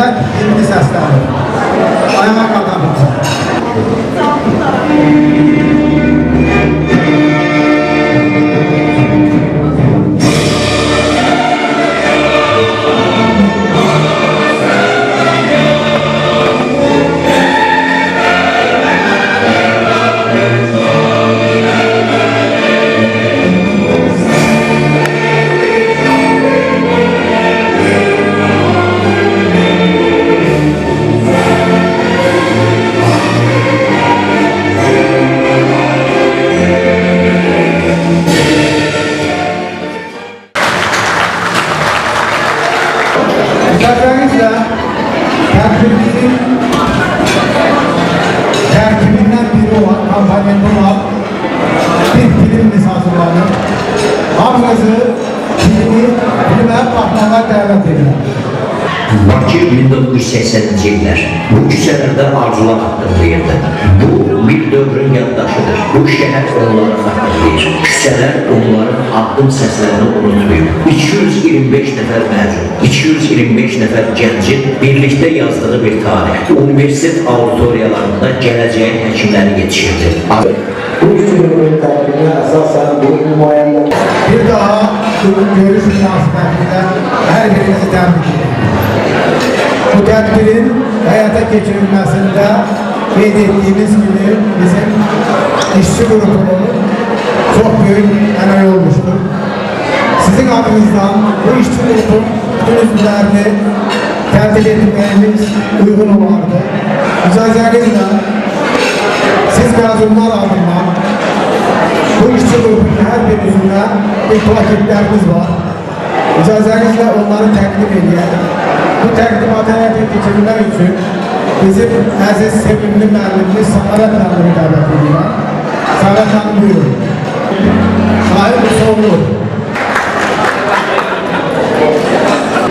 Mehmet İbni sesleri. Ayağa kalkalım. Müsaadenizle tertibimizin tertibinden biri olan kampanyanın olan bir filmimiz hazırlanır. Hamınızı filme bakmağa davet edilir. Bakı 1980-ci illər. Bu küçələrdə arzular haqqındayırdı. Bu bir dövrün yaddaşıdır. Bu şəhər onları xatırlayır. Küçələr onların addım səslərini unutmuyor. 225 nəfər məcun, 225 nəfər gəncin birlikdə yazdığı bir tarix. Universitet auditoriyalarında gələcəyin həkimləri yetişirdi. Bu filmin tərkibinə əsasən bu nümayəndə Bir daha görüş münasibətində hər birinizi təbrik ederim. Bu tədbirin hayata geçirilmesinde qeyd ettiğimiz gibi bizim işçi grubunun çok büyük emeği olmuştur. Sizin adınızdan bu işçi grubun bütün üzümlerini tertip etmemiz uygun olardı. İcazenizle siz mezunlar adına bu işçi grubun her bir yüzüne bir plaketlerimiz var. İcazenizle onları takdim edelim. Bu təqdimatı həyata keçirilmək üçün bizim əziz, sevimli müəllimimiz Səxavət xanımı dəvət edirəm. Səxavət xanım buyurun. Şahid Musollu.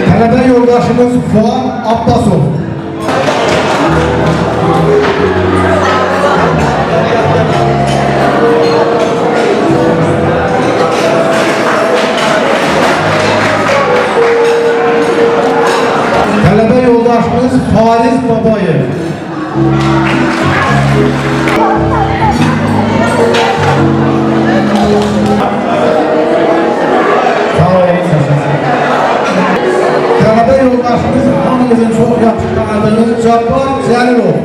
Tələbə yoldaşımız Fuad Abbasov. Tələbə yoldaşımız Fariz Babayev. Sağ olun. Tələbə yoldaşımız hamımızın çox yaxşı tanıdığımız Cabbar Cəlilov.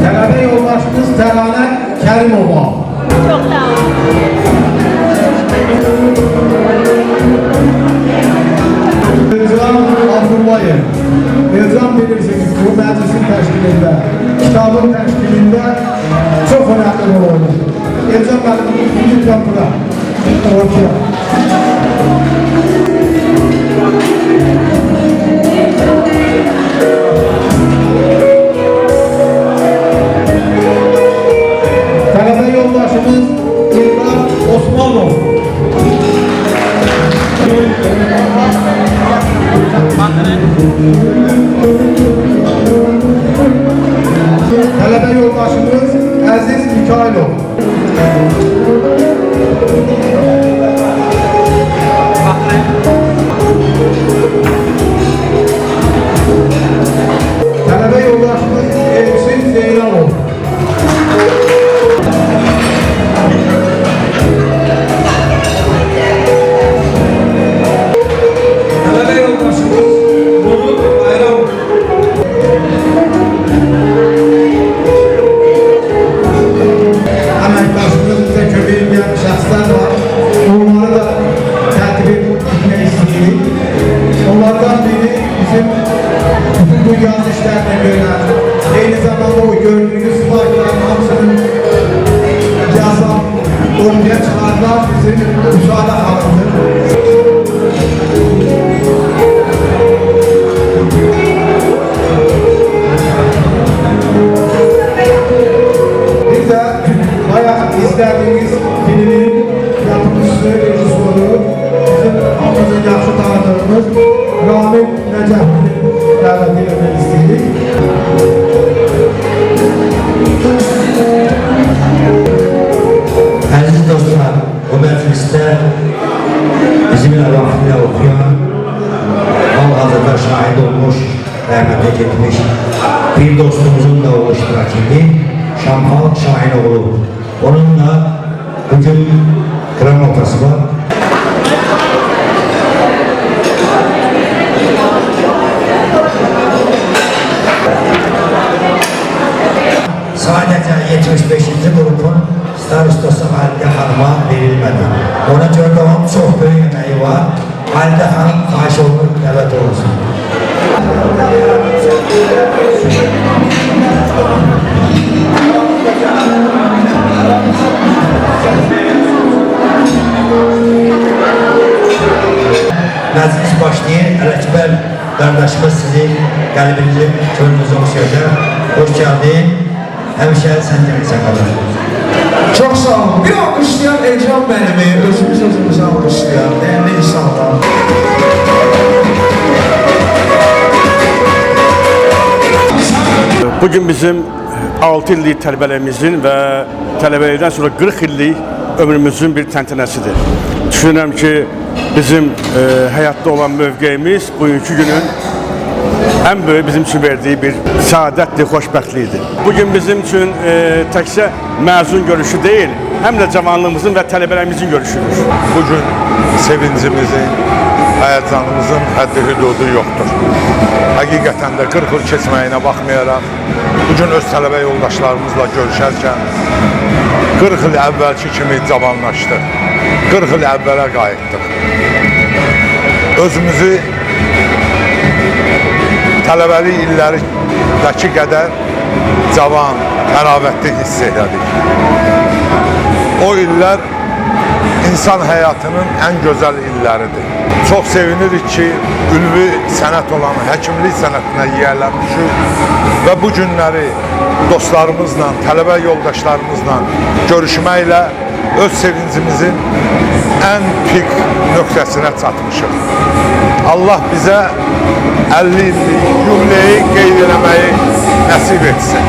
Tələbə yoldaşımız Təranə Kərimova. Çok sağ olun. Elcan Abdullayev. Elcan bilirsiniz bu məclisin təşkilində, kitabın təşkilində çox önəmli rol oynadı. Elcan mənim lütfən bura. Ortaya. Tələbə yoldaşımız İlqar Osmanov. Tələbə yoldaşımız Əziz Mikailov. Tələbə yoldaşımız Elçin Zeynalov. Tələbə yoldaşımız Bulut Bayramov. Əməkdaşımız bizə kömək edən şəxslər var. Onları da tərtib etmək istəyirik. Onlardan biri bizim bütün bu yaz işlərinə görə, eyni zamanda o gördüyünüz slaytların hamısının yazan, ortaya çıxardan bizim Müsaade xanımdır. Bir de bayağı izlediğimiz filmin yapımcısı, rejisörü, bizim hamımızın yaxşı tanıdığımız Ramil Nəcəfini dəvət etmək istəyirik. məclisdə bizim ətrafında oxuyan, hal-hazırda şahid olmuş, rəhmətə getmiş bir dostumuzun da o iştirakini Şamxal Şahinoğlu. Onunla bugün qramatası var. Sadəcə 75-ci qrupun starostası Halidə xanıma verilmədi. Ona görə də onun çox böyük əməyi var. Halidə xanım xahiş olunur, dəvət olunsun. Məclis başlayın, Ələkbər qardaşımız sizi qəlbinizi, könlünüzü oxşayacaq. Hoş geldin. Həmişə sən demirsən qədər. Çok sağ olun. Bir alkışlayan Ecem benimi, özümüzü alkışlayan değerli insanlar. Bugün bizim 6 illik tələbələrimizin və tələbəlikdən sonra 40 illik ömrümüzün bir təntənəsidir. Düşünürəm ki, bizim həyatda olan mövqeyimiz bugünkü günün ən böyük bizim üçün verdiyi bir saadətdir, xoşbəxtlikdir. Bugün bizim üçün təkcə məzun görüşü deyil, həm də cavanlığımızın və tələbələrimizin görüşüdür. Bugün sevincimizin, həyəcanımızın həddi hüdudu yoxdur. Həqiqətən də 40 il keçməyinə baxmayaraq, bugün öz tələbə yoldaşlarımızla görüşərkən 40 il əvvəlki kimi cavanlaşdıq, 40 il əvvələ qayıtdıq. Özümüzü tələbəlik illərindəki qədər cavan, təravətli hiss elədik. O illər insan həyatının ən gözəl illəridir. Çox sevinirik ki, ülvi sənət olan həkimlik sənətinə yiyələnmişik və bu günləri dostlarımızla, tələbə yoldaşlarımızla görüşməklə öz sevincimizin ən pik nöqtəsinə çatmışıq. Allah bizə 50 illik yubileyi qeyd eləməyi nəsib etsin.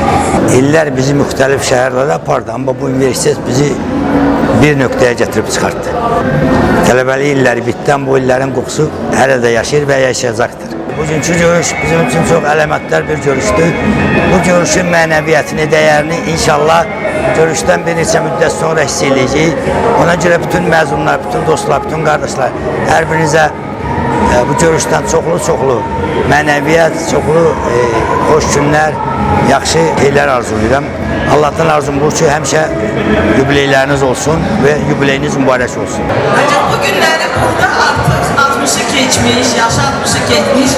İllər bizi müxtəlif şəhərlərə apardı, amma bu universitet bizi bir nöqtəyə gətirib çıxartdı. Tələbəlik illəri bitdən bu illərin qoxusu hələ də yaşayır və yaşayacaqdır. Bugünkü görüş bizim üçün çox əlamətdar bir görüşdür. Bu görüşün mənəviyyətini, dəyərini inşallah görüşdən bir neçə müddət sonra hiss edəcəyik. Ona görə bütün məzunlar, bütün dostlar, bütün qardaşlar, hər birinizə bu görüşdən çoxlu mənəviyyət, çoxlu xoş günlər, yaxşı şeylər arzulayıram. Allah'tan arzum bu ki həmişə yubileyləriniz olsun və yubileyiniz mübarək olsun. Ancaq bu günləri burada artıq 60'ı keçmiş, yaşı 60'ı keçmiş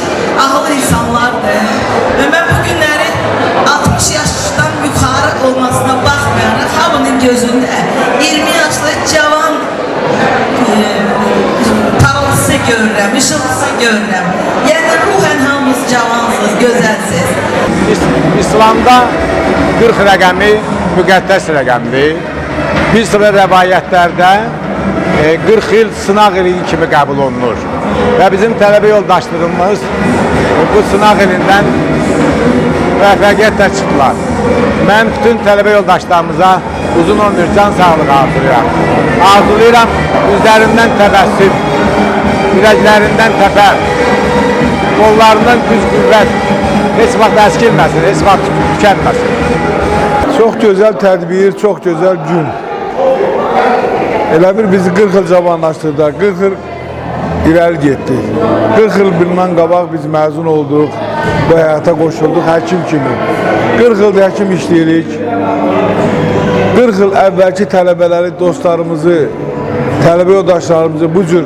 ahıl insanlardır. Və mən bu günləri 60 yaşdan yuxarı olmasına baxmayaraq hamının gözündə 20 yaşlı cavan parıltısı görürəm, ışıltısı görürəm. Yəni ruhen hamımız cavansız, gözəlsiz. İslamda 40 rəqəmi müqəddəs rəqəmdir. Bir sıra rəvayətlərdə 40 il sınaq ili kimi qəbul olunur. Və bizim tələbə yoldaşlarımız bu sınaq ilindən müvəffəqiyyətlə çıxdılar. Mən bütün tələbə yoldaşlarımıza uzun ömür, can sağlığı arzulayıram. Arzulayıram üzlərindən təbəssüm, ürəklərindən təpər, qollarından güc qüvvət heç vaxt əskilməsin, heç vaxt tükənməsin. Çox gözəl tədbir, çox gözəl gün. Elə bir bizi 40 il cavanlaşdırdı, 40 il irəli getdik. 40 il bundan qabaq biz məzun olduq, bu həyata qoşulduq həkim kimi. 40 ildə həkim işləyirik. 40 il əvvəlki tələbələri, dostlarımızı, tələbə yoldaşlarımızı bu cür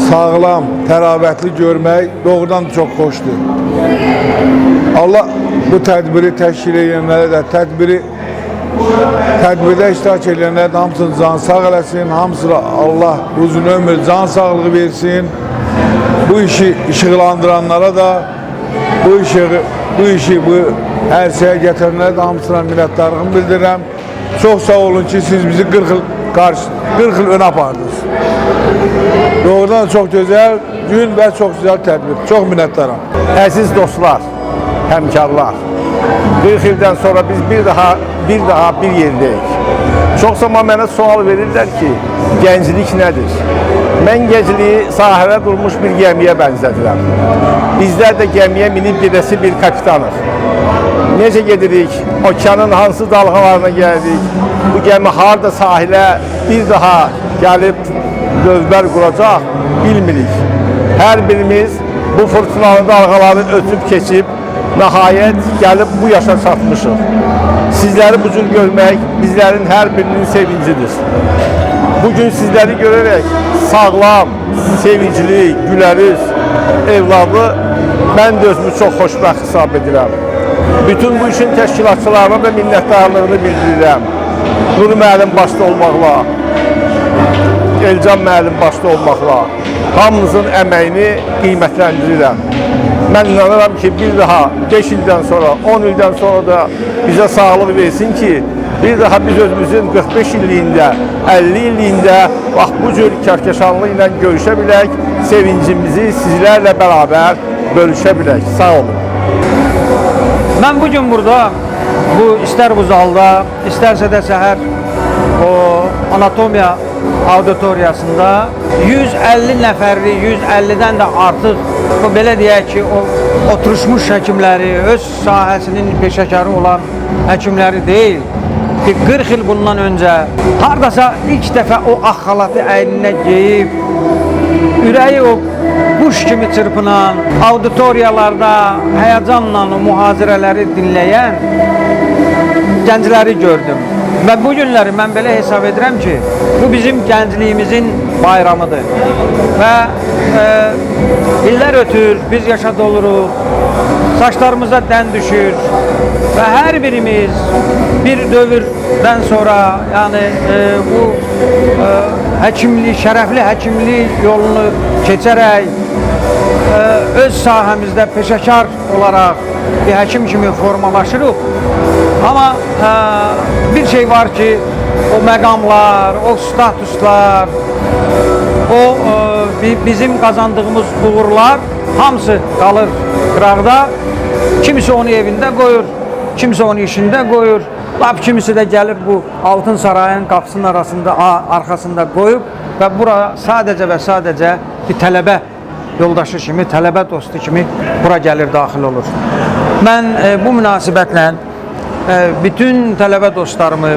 sağlam, təravətli görmək doğrudan çox xoşdur. Allah bu tədbiri təşkil edənlərə də, tədbirdə iştirak edənlərə də hamısını can sağ eləsin, hamısına Allah uzun ömür, can sağlığı versin. Bu işi işıqlandıranlara da, bu işi ərsəyə gətirənlərə də hamısına minnətdarlığımı bildirirəm. Çox sağ olun ki, siz bizi 40 il ön apardınız. Doğrudan çox gözəl gün və çox gözəl tədbir. Çox minnətdaram. Əziz dostlar, həmkarlar, 40 ildən sonra biz bir daha bir yerdəyik. Çox zaman mənə sual verirlər ki, gənclik nədir? Mən gəncliyi sahələ durmuş bir gəmiyə bənzədirəm. Bizlər də gəmiyə minib gedəsi bir kapitanıq. Necə gedirik? Okeanın hansı dalğalarına gəldik? Bu gəmi harda sahilə bir daha gəlib lövbər quracaq bilmirik. Hər birimiz bu fırtınalı dalğaları ötüb keçib nəhayət gəlib bu yaşa çatmışıq. Sizləri bu cür görmək bizlərin hər birinin sevincidir. Bugün sizləri görərək sağlam, sevincli, güləriz, evladı mən də özümü çox xoşbəxt hesab edirəm. Bütün bu işin təşkilatçılarına da minnətdarlığını bildirirəm. Nuri müəllim başda olmaqla, Elcan müəllim başda olmaqla hamımızın əməyini qiymətləndirirəm. Mən inanıram ki, bir daha 5 ildən sonra, 10 ildən sonra da bizə sağlıq versin ki, bir daha biz özümüzün 45 illiyində, 50 illiyində bax bu cür kərkəşanlı ilə görüşə bilək, sevincimizi sizlərlə bərabər bölüşə bilək. Sağ olun. Mən bugün burada, istər bu zalda, istərsə də səhər o anatomiya auditoriyasında 150 nəfərli, 150-dən də artıq, belə deyək ki, o oturuşmuş həkimləri, öz sahəsinin peşəkarı olan həkimləri deyil ki, 40 il bundan öncə haradasa ilk dəfə o ağ xalatı əyninə geyib, ürəyi o quş kimi çırpınan, auditoriyalarda həyəcanla o mühazirələri dinləyən gəncləri gördüm. Və bu günləri mən belə hesab edirəm ki, bu bizim gəncliyimizin bayramıdır. Və illər ötür, biz yaşada oluruq, saçlarımıza dən düşür və hər birimiz bir dövrdən sonra, yəni bu həkimlik, şərəfli həkimlik yolunu keçərək öz sahəmizdə peşəkar olaraq bir həkim kimi formalaşırıq. Amma bir şey var ki, o məqamlar, o statuslar, o bizim qazandığımız uğurlar hamısı qalır qıraqda. Kimisi onu evində qoyur, kimisi onu işində qoyur. Lap kimisi də gəlir bu Altın Sarayın qapısının arxasında qoyub və bura sadəcə və sadəcə bir tələbə yoldaşı kimi, tələbə dostu kimi bura gəlir, daxil olur. Mən bu münasibətlə bütün tələbə dostlarımı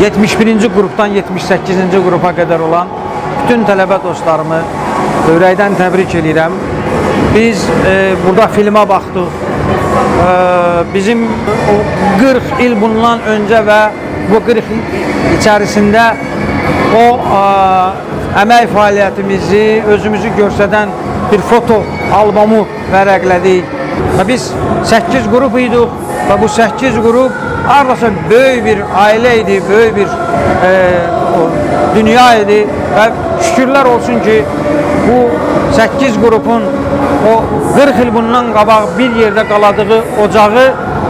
71-ci qrupdan 78-ci qrupa qədər olan bütün tələbə dostlarımı ürəkdən təbrik edirəm. Biz burada filmə baxdıq. Bizim o 40 il bundan öncə və bu 40 il içərisində o əmək fəaliyyətimizi, özümüzü göstərən bir foto albomu vərəqlədik. Biz 8 qrup idik və bu 8 qrup hardasa böyük bir ailə idi, böyük bir dünya idi və şükürlər olsun ki, bu 8 qrupun o 40 il bundan qabaq bir yerdə qaladığı ocağı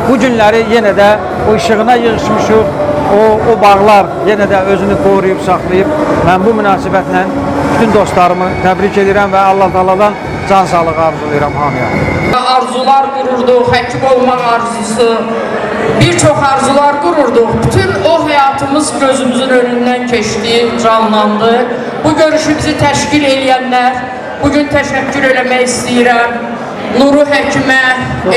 bu günləri yenə də o işığına yığışmışıq. O bağlar yenə də özünü qoruyub, saxlayıb. Mən bu münasibətlə bütün dostlarımı təbrik edirəm və Allah-Teala'dan can sağlığı arzulayıram hamıya. Arzular qururduq, həkim olmaq arzusu, bir çox arzular qururduq. Bütün o həyatımız gözümüzün önündən keçdi, canlandı. Bu görüşü bizi təşkil edənlər, bugün təşəkkür eləmək istəyirəm. Nuru həkimə,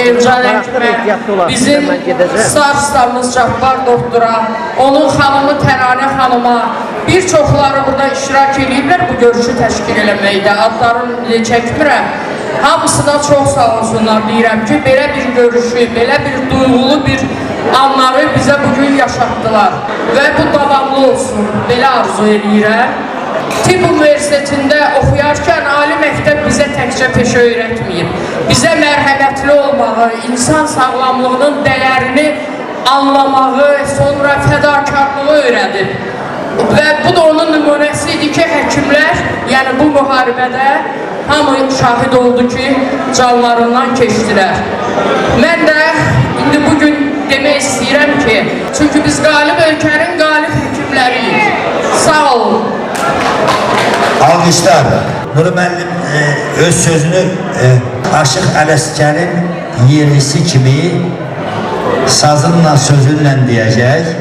Elcan həkimə, bizim starstamız Cabbar doktora, onun xanımı Təranə xanıma, bir çoxları burada iştirak ediblər bu görüşü təşkil eləməkdə. Adlarını çəkmirəm. Hamısına çox sağ olsunlar deyirəm ki, belə bir görüşü, belə bir duyğulu bir anları bizə bugün yaşatdılar. Və bu davamlı olsun, belə arzu edirəm. Tibb Universitetində oxuyarkən ali məktəb bizə təkcə peşə öyrətməyib. Bizə mərhəmətli olmağı, insan sağlamlığının dəyərini anlamağı, sonra fədakarlığı öyrədib. Və bu da onun nümunəsi idi ki, həkimlər, yəni bu müharibədə hamı şahid oldu ki, canlarından keçdilər. Mən də indi bugün demək istəyirəm ki, çünki biz qalib ölkənin qalib həkimləriyik. Sağ olun. Alqışlar. Nuri müəllim öz sözünü Aşıq Ələsgərin yerlisi kimi sazınla sözünlə deyəcək.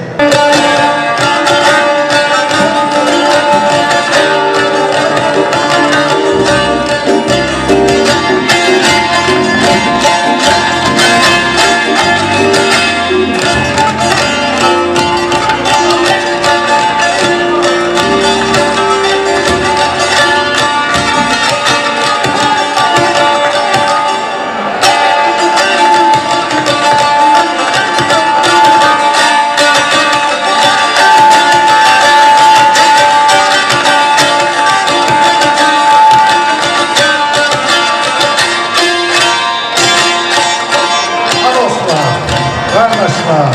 Qardaşlar,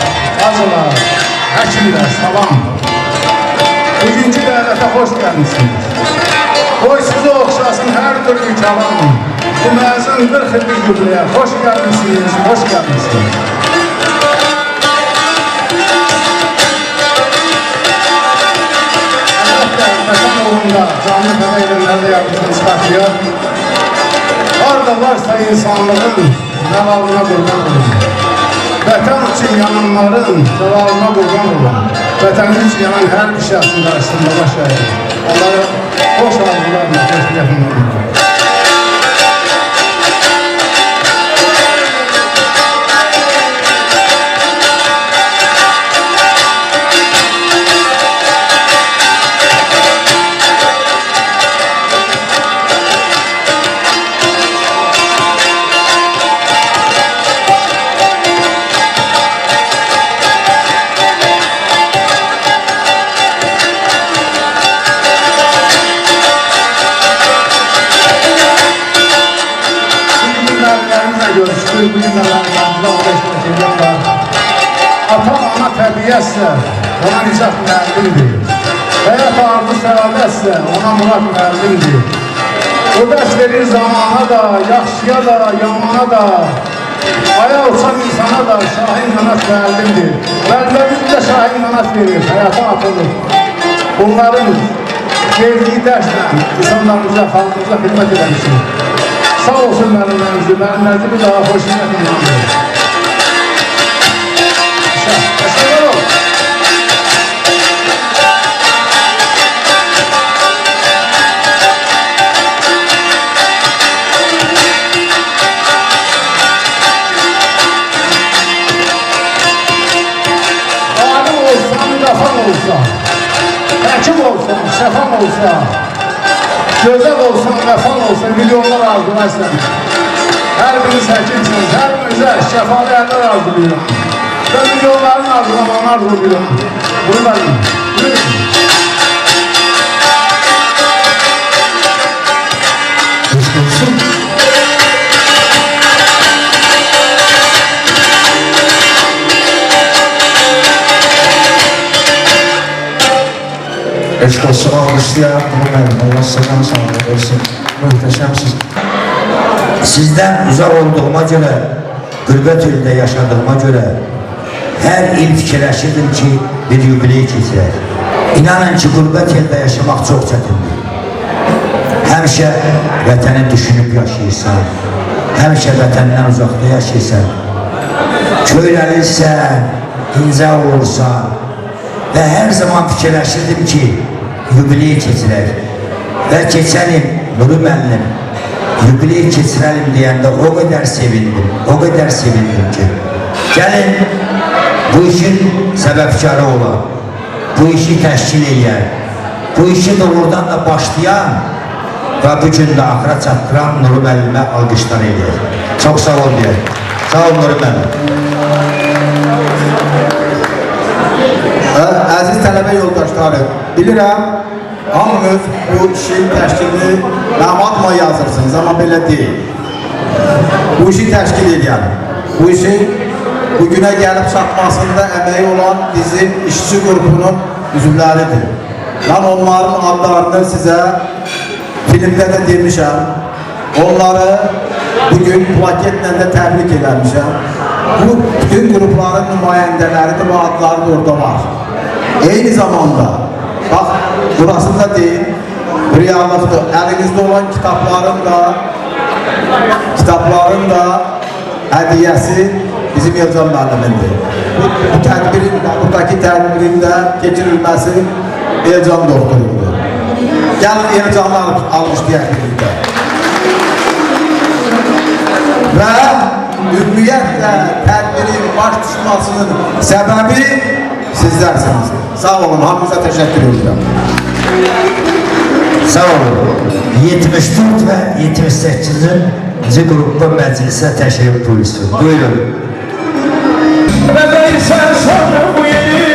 acılar, həkimlər, salam. Bugünkü dəvətə xoş gəlmişsiniz. Qoy sizi oxşasın hər türlü kəlam. Bu məzun 40 illik gübrəyə xoş gəlmişsiniz, xoş gəlmişsiniz. Əlbəttə, Vətən uğrunda canlı fədə edənlərdə yapmışsınız xəfiyyat. Orada varsa insanlığın nəvalına qurban olun. Vətən üçün yananların cavabına qurban olun. Vətənin üçün yanan hər bir şəxsin qarşısında baş əyir. Onlara xoş arzularla, xoş yaxınlarla. Bugün ata-ana təbiyyətsə, ona Nicat müəllimdir. Həyat arzu səadətsə, ona Murad müəllimdir. O dərs verir zamana da, yaxşıya da, yamana da, aya uçan insana da Şahin Qanat müəllimdir. Müəllimimiz də Şahin Qanat verir, həyata atılır. Bunların verdiyi dərslə insanlarımıza, xalqımıza xidmət edəmişik. Sağ olsun müəllimlərimizi, müəllimlərimizi bir daha xoşunət inandır. Təşəkkür olun. Alim olsa, müdafan olsa, həkim olsa, şəfam olsa, gözəl olsan, vəfan olsan, milyonlar arzulaysan. Hər biriniz həkimsiniz, hər birinizə şəfalı əllər arzulayıram. Və milyonların arzulamanı arzulayıram. Bunu verin. Eşq olsun, almışlar, bunu mənim, Allah sənəm sağlık olsun, möhtəşəmsiz. Sizdən uzaq olduğuma görə, qürbət ildə yaşadığıma görə, hər il fikirləşirdim ki, bir yubiley keçirək. İnanın ki, qürbət ildə yaşamaq çox çətindir. Həmişə vətəni düşünüb yaşayırsan, həmişə vətəndən uzaqda yaşayırsan, köylənirsən, incə olursan və hər zaman fikirləşirdim ki, yubiley keçirək. Və keçən il Nuri müəllim yubiley keçirəlim deyəndə o qədər sevindim ki, gəlin bu işin səbəbkarı olan, bu işi təşkil edən, bu işi doğrudan da başlayan və bu gün də axıra çatdıran Nuri müəllimə alqışlar edək. Çox sağ ol deyək. Sağ ol Nuri müəllim. Əziz tələbə yoldaşlarım, bilirəm, hamınız bu işin təşkilini məlumatla yazırsınız, amma belə deyil. Bu işi təşkil edən, bu işin bugünə gəlib çatmasında əməyi olan bizim işçi qrupunun üzvləridir. Mən onların adlarını sizə filmdə də demişəm. Onları bugün plaketlə də təbrik edəmişəm. Bu bütün qrupların nümayəndələridir, bu adları da orada var. Eyni zamanda, bax, burasında deyil, reallıqdır. Əlinizdə olan kitabların da Hediyesi bizim Elcan müəllimindir. Bu tədbirin, buradaki tədbirin də keçirilməsi Elcan doktorudur. Gəlin Elcan'ı almışlayaq birlikdə. Və ümumiyyətlə tədbirin baş tutmasının səbəbi sizlərsiniz. Sağ olun, hamınıza təşəkkür edirəm. Sağ olun. 74 və 78-ci qrupda məclisə təşrif buyursun. Buyurun. Ve ben sen sonra bu yeri